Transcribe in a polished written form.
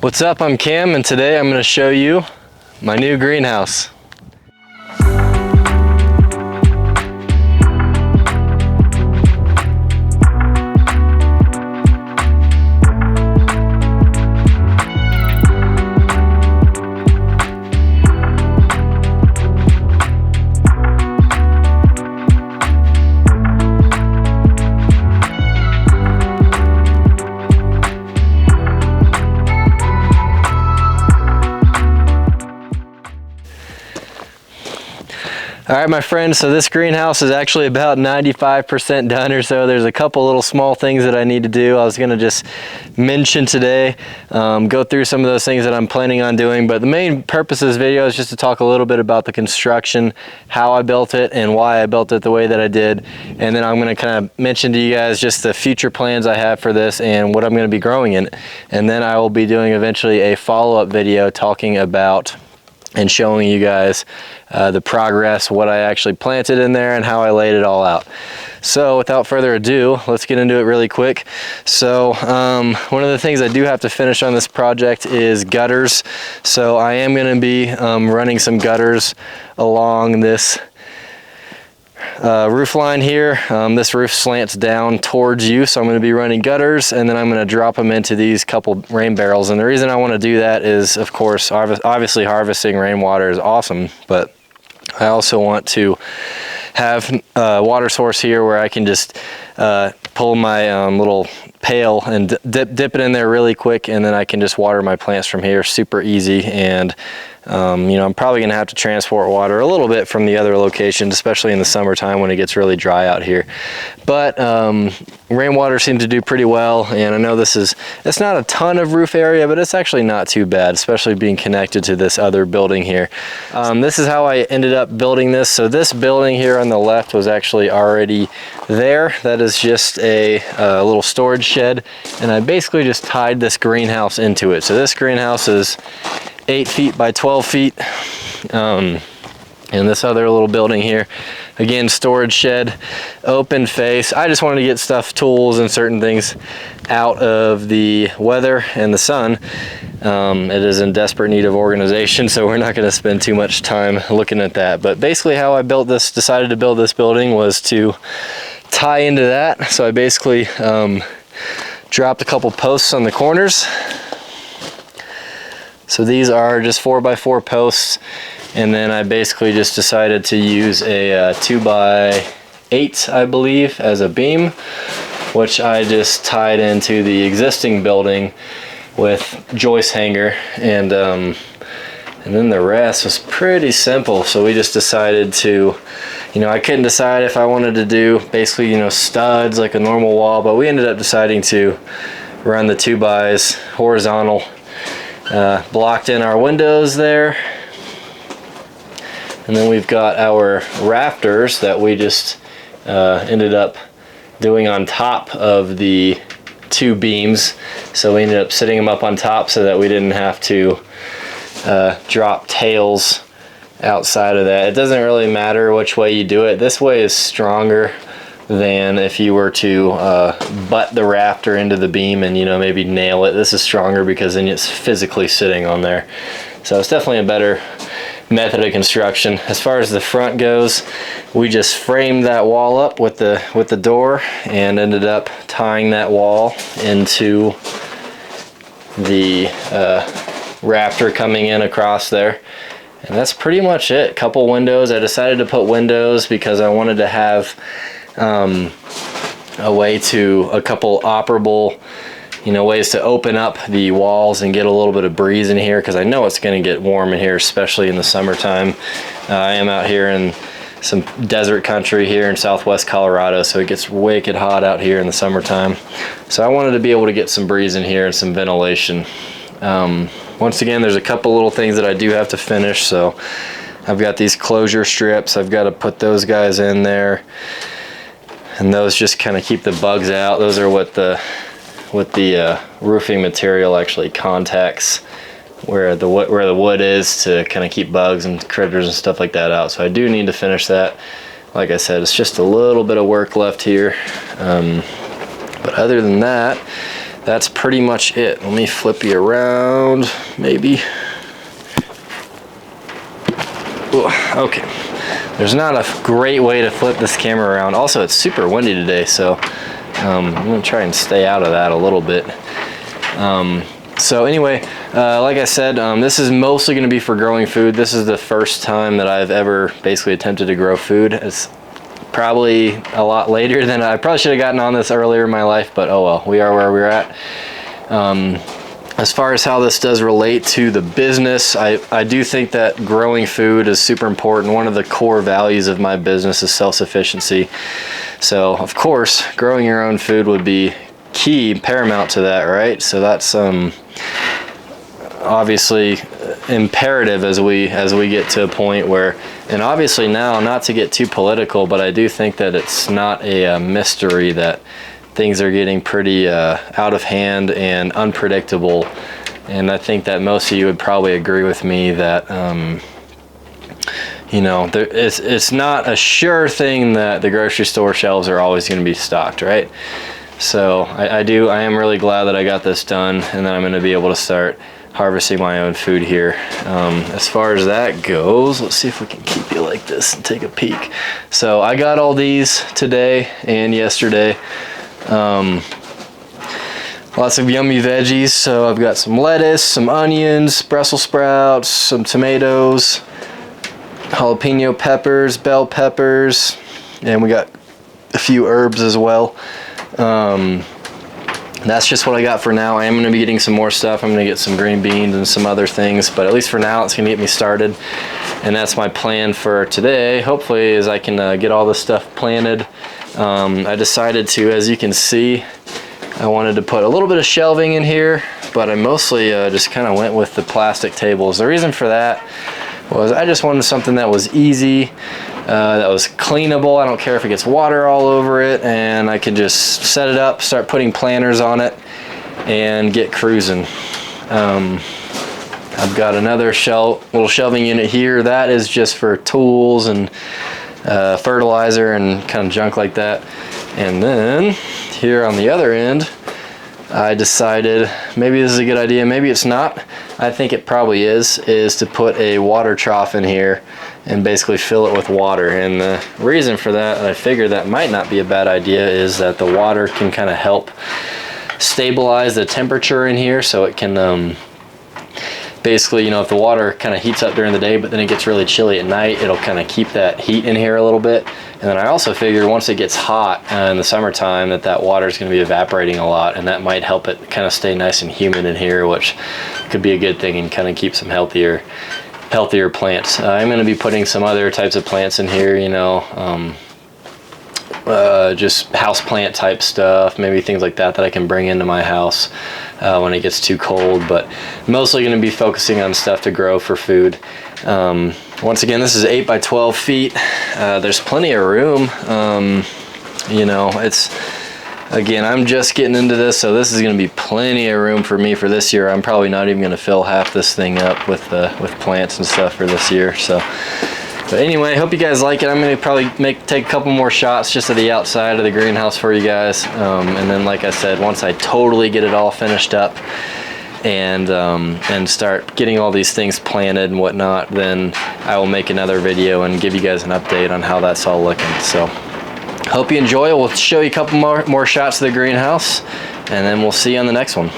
What's up, I'm Cam, and today I'm going to show you my new greenhouse. All right, my friends, so this greenhouse is actually about 95% done or so. There's a couple little small things that I need to do. I was gonna just mention today, go through some of those things that I'm planning on doing, but the main purpose of this video is just to talk a little bit about the construction, how I built it and why I built it the way that I did. And then I'm gonna kind of mention to you guys just the future plans I have for this and what I'm gonna be growing in it. And then I will be doing eventually a follow-up video talking about and showing you guys the progress, what I actually planted in there and how I laid it all out. So without further ado, let's get into it really quick. So one of the things I do have to finish on this project is gutters. So I am going to be running some gutters along this roof line here. This roof slants down towards you, so I'm going to be running gutters, and then I'm going to drop them into these couple rain barrels. And the reason I want to do that is, of course, obviously harvesting rainwater is awesome, but I also want to have a water source here where I can just pull my little pail and dip it in there really quick, and then I can just water my plants from here super easy. And you know, I'm probably gonna have to transport water a little bit from the other locations, especially in the summertime when it gets really dry out here. But rainwater seems to do pretty well, and I know it's not a ton of roof area, but it's actually not too bad, especially being connected to this other building here. This is how I ended up building this. So this building here on the left was actually already there. That is just a little storage shed, and I basically just tied this greenhouse into it. So this greenhouse is 8 feet by 12 feet. And this other little building here, again, storage shed, open face. I just wanted to get stuff, tools and certain things out of the weather and the sun. It is in desperate need of organization, so we're not going to spend too much time looking at that. But basically how I decided to build this building was to tie into that. So I basically dropped a couple posts on the corners. So these are just 4x4 posts, and then I basically just decided to use a 2x8, I believe, as a beam, which I just tied into the existing building with joist hanger, and then the rest was pretty simple. So we just decided to, you know, I couldn't decide if I wanted to do basically, you know, studs like a normal wall, but we ended up deciding to run the 2x horizontal. Blocked in our windows there, and then we've got our rafters that we just ended up doing on top of the two beams. So we ended up sitting them up on top so that we didn't have to drop tails outside of that. It doesn't really matter which way you do it. This way is stronger than if you were to butt the rafter into the beam and, you know, maybe nail it. This is stronger because then it's physically sitting on there. So it's definitely a better method of construction. As far as the front goes, we just framed that wall up with the door and ended up tying that wall into the rafter coming in across there. And that's pretty much it. Couple windows. I decided to put windows because I wanted to have a couple operable, you know, ways to open up the walls and get a little bit of breeze in here, because I know it's going to get warm in here, especially in the summertime. I am out here in some desert country here in southwest Colorado, so it gets wicked hot out here in the summertime. So I wanted to be able to get some breeze in here and some ventilation. Once again, there's a couple little things that I do have to finish. So I've got these closure strips. I've got to put those guys in there, and those just kind of keep the bugs out. Those are what the roofing material actually contacts where the wood is, to kind of keep bugs and critters and stuff like that out. So I do need to finish that. Like I said, it's just a little bit of work left here, but other than that, that's pretty much it. Let me flip you around, maybe. Ooh, okay. There's not a great way to flip this camera around. Also, it's super windy today, so I'm gonna try and stay out of that a little bit. So anyway, like I said, this is mostly gonna be for growing food. This is the first time that I've ever basically attempted to grow food. It's probably a lot later than I probably should have gotten on this earlier in my life, but oh well, we are where we're at. As far as how this does relate to the business, I do think that growing food is super important. One of the core values of my business is self-sufficiency. So of course, growing your own food would be key, paramount to that, right? So that's obviously imperative as we get to a point where, and obviously now, not to get too political, but I do think that it's not a mystery that things are getting pretty out of hand and unpredictable, and I think that most of you would probably agree with me that you know, it's not a sure thing that the grocery store shelves are always going to be stocked, right? So I am really glad that I got this done, and then I'm going to be able to start harvesting my own food here. As far as that goes, let's see if we can keep you like this and take a peek. So I got all these today and yesterday. Lots of yummy veggies. So I've got some lettuce, some onions, Brussels sprouts, some tomatoes, jalapeno peppers, bell peppers, and we got a few herbs as well. That's just what I got for now. I am going to be getting some more stuff. I'm going to get some green beans and some other things, but at least for now it's going to get me started, and that's my plan for today. Hopefully, is I can get all this stuff planted. I decided to, as you can see, I wanted to put a little bit of shelving in here, but I mostly just kind of went with the plastic tables. The reason for that was I just wanted something that was easy, that was cleanable. I don't care if it gets water all over it, and I can just set it up, start putting planters on it, and get cruising. I've got another little shelving unit here. That is just for tools and fertilizer and kind of junk like that. And then here on the other end, I decided maybe this is a good idea, maybe it's not. I think it probably is to put a water trough in here and basically fill it with water. And the reason for that, I figured that might not be a bad idea, is that the water can kind of help stabilize the temperature in here, so it can basically, you know, if the water kind of heats up during the day but then it gets really chilly at night, it'll kind of keep that heat in here a little bit. And then I also figure once it gets hot in the summertime that water is going to be evaporating a lot, and that might help it kind of stay nice and humid in here, which could be a good thing and kind of keep some healthier plants. I'm going to be putting some other types of plants in here, you know, just house plant type stuff, maybe things like that I can bring into my house when it gets too cold, but mostly going to be focusing on stuff to grow for food. Once again, this is 8 by 12 feet. There's plenty of room. You know, again, I'm just getting into this, so this is going to be plenty of room for me for this year. I'm probably not even going to fill half this thing up with plants and stuff for this year. So, but anyway, hope you guys like it. I'm going to probably take a couple more shots just of the outside of the greenhouse for you guys. And then, like I said, once I totally get it all finished up and start getting all these things planted and whatnot, then I will make another video and give you guys an update on how that's all looking. So hope you enjoy. We'll show you a couple more shots of the greenhouse, and then we'll see you on the next one.